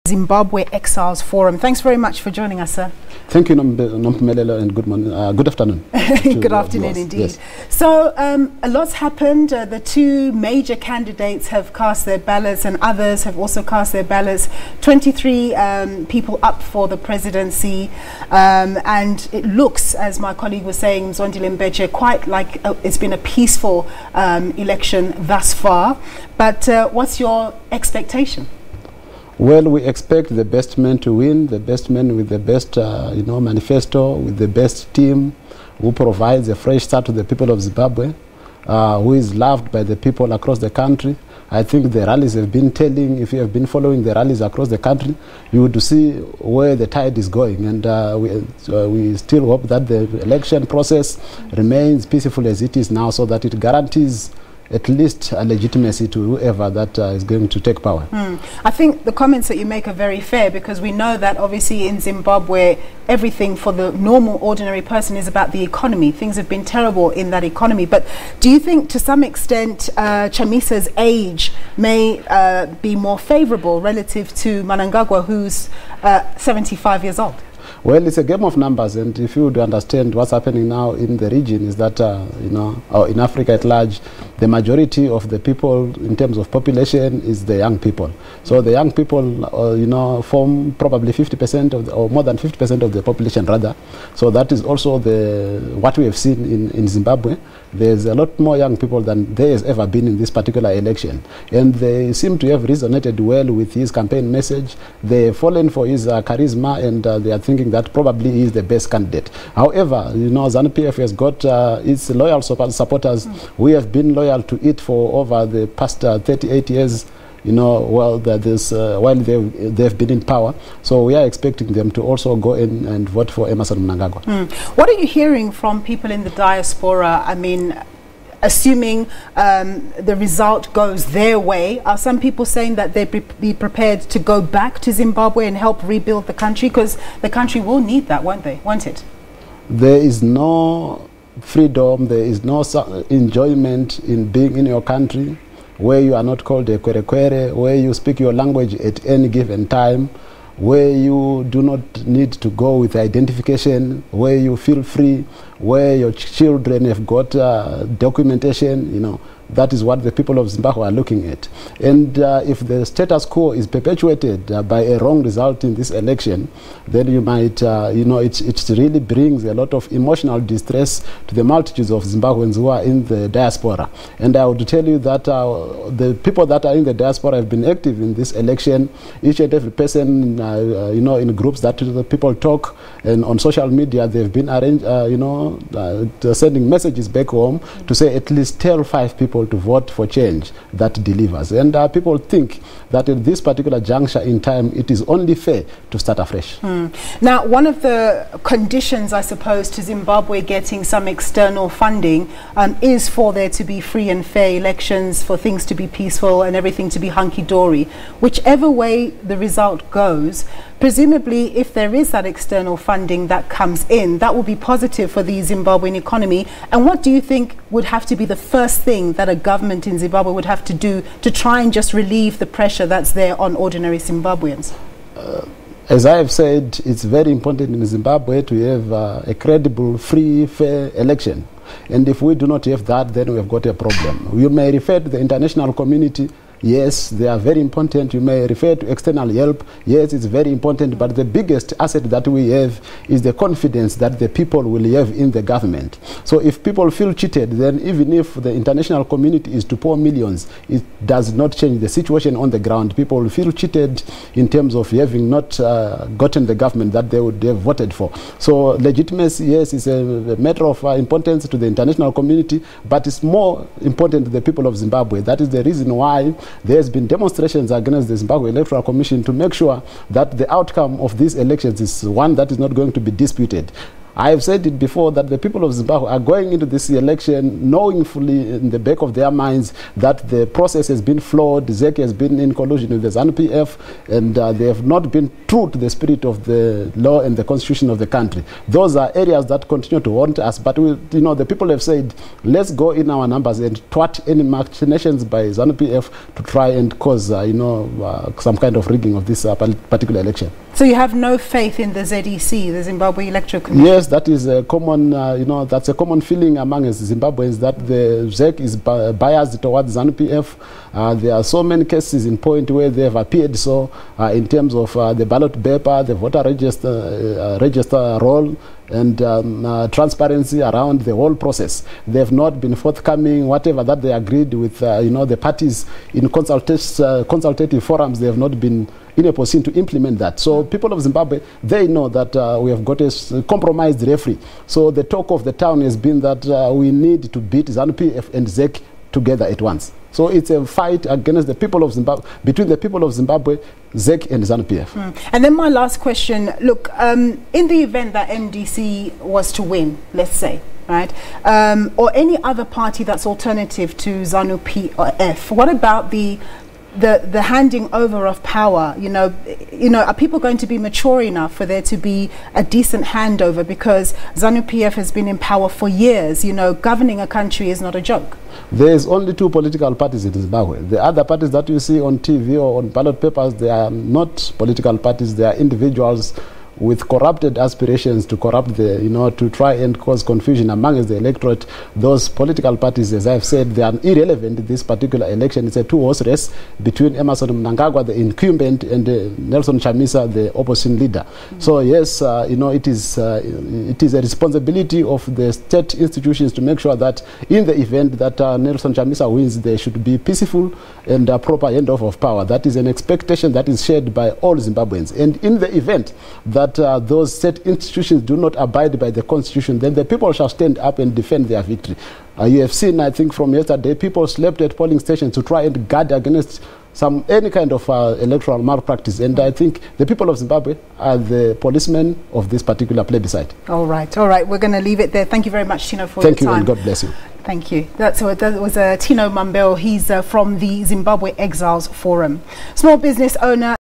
Zimbabwe Exile Forum. Thanks very much for joining us, sir. Thank you, Nompumelelo, and good morning. Good afternoon. Good afternoon, indeed. Yes. So, a lot's happened. The two major candidates have cast their ballots, and others have also cast their ballots. 23 people up for the presidency, and it looks, as my colleague was saying, Mzondile Mbeche, quite like it's been a peaceful election thus far. But what's your expectation? Well, we expect the best man to win, the best man with the best, manifesto, with the best team, who provides a fresh start to the people of Zimbabwe, who is loved by the people across the country. I think the rallies have been telling, if you have been following the rallies across the country, you would see where the tide is going. And we still hope that the election process remains peaceful as it is now, so that it guarantees at least a legitimacy to whoever that is going to take power. I think the comments that you make are very fair, because we know that obviously in Zimbabwe everything for the normal ordinary person is about the economy. Things have been terrible in that economy. But do you think to some extent Chamisa's age may be more favorable relative to Mnangagwa, who's 75 years old? Well, it's a game of numbers, and if you would understand what's happening now in the region is that, or in Africa at large, the majority of the people in terms of population is the young people. So the young people, form probably 50% of or more than 50% of the population, rather. So that is also what we have seen in Zimbabwe. There's a lot more young people than there has ever been in this particular election. And they seem to have resonated well with his campaign message. They've fallen for his charisma, and they are thinking that probably he is the best candidate. However, ZANU-PF has got its loyal supporters who have been loyal to it for over the past 38 years. While they've been in power. So we are expecting them to also go in and vote for Emmerson Mnangagwa. What are you hearing from people in the diaspora? I mean, assuming the result goes their way, are some people saying that they'd be prepared to go back to Zimbabwe and help rebuild the country? Because the country will need that, won't it? There is no freedom, there is no enjoyment in being in your country where you are not called a kwere, where you speak your language at any given time, where you do not need to go with identification, where you feel free, where your children have got documentation. That is what the people of Zimbabwe are looking at. And if the status quo is perpetuated by a wrong result in this election, then you might, it really brings a lot of emotional distress to the multitudes of Zimbabweans who are in the diaspora. And I would tell you that the people that are in the diaspora have been active in this election. Each and every person, in groups that the people talk, and on social media, they've been sending messages back home to say at least tell 5 people to vote for change that delivers. And people think that at this particular juncture in time, it is only fair to start afresh. Now, one of the conditions, I suppose, to Zimbabwe getting some external funding is for there to be free and fair elections, for things to be peaceful and everything to be hunky-dory. Whichever way the result goes, presumably if there is that external funding that comes in, that will be positive for the Zimbabwean economy. And what do you think would have to be the first thing that a government in Zimbabwe would have to do to try and just relieve the pressure that's there on ordinary Zimbabweans? As I have said, it's very important in Zimbabwe to have a credible, free, fair election. And if we do not have that, then we have got a problem. You may refer to the international community. Yes, they are very important. You may refer to external help. Yes, it's very important. But the biggest asset that we have is the confidence that the people will have in the government. So if people feel cheated, then even if the international community is to pour millions, it does not change the situation on the ground. People feel cheated in terms of having not gotten the government that they would have voted for. So legitimacy, yes, is a matter of importance to the international community, but it's more important to the people of Zimbabwe. That is the reason why there's been demonstrations against the Zimbabwe Electoral Commission to make sure that the outcome of these elections is one that is not going to be disputed. I have said it before that the people of Zimbabwe are going into this election knowing fully in the back of their minds that the process has been flawed, ZEC has been in collusion with the ZANU-PF, and they have not been true to the spirit of the law and the constitution of the country. Those are areas that continue to haunt us, but the people have said, let's go in our numbers and thwart any machinations by ZANU-PF to try and cause, some kind of rigging of this particular election. So you have no faith in the ZEC, the Zimbabwe Electoral Commission? Yes, that is a common, that's a common feeling among Zimbabweans, that the ZEC is biased towards ZANU-PF. There are so many cases in point where they have appeared in terms of the ballot paper, the voter register roll, and transparency around the whole process. They have not been forthcoming. Whatever that they agreed with, the parties in consultative forums, they have not been in a position to implement that. So people of Zimbabwe, they know that we have got a compromised referee. So the talk of the town has been that we need to beat ZANU-PF and ZEC together at once. So it's a fight against the people of Zimbabwe, between the people of Zimbabwe, ZEC and ZANU-PF. And then my last question, look, in the event that MDC was to win, let's say, right, or any other party that's alternative to ZANU-PF, what about the handing over of power? Are people going to be mature enough for there to be a decent handover? Because ZANU-PF has been in power for years. Governing a country is not a joke. There's only 2 political parties in Zimbabwe. The other parties that you see on TV or on ballot papers, they are not political parties. They are individuals with corrupted aspirations to corrupt to try and cause confusion among the electorate. Those political parties, as I've said, they are irrelevant in this particular election. It's a 2-horse race between Emmerson Mnangagwa, the incumbent, and Nelson Chamisa, the opposition leader. So yes, it is a responsibility of the state institutions to make sure that in the event that Nelson Chamisa wins, there should be peaceful and proper handoff of power. That is an expectation that is shared by all Zimbabweans. And in the event that those state institutions do not abide by the constitution, then the people shall stand up and defend their victory. You have seen, I think, from yesterday, people slept at polling stations to try and guard against any kind of electoral malpractice. And I think the people of Zimbabwe are the policemen of this particular plebiscite. All right. We're going to leave it there. Thank you very much, Tino, for your time. Thank you, and God bless you. Thank you. That was Tino Mambeu. He's from the Zimbabwe Exiles Forum. Small business owner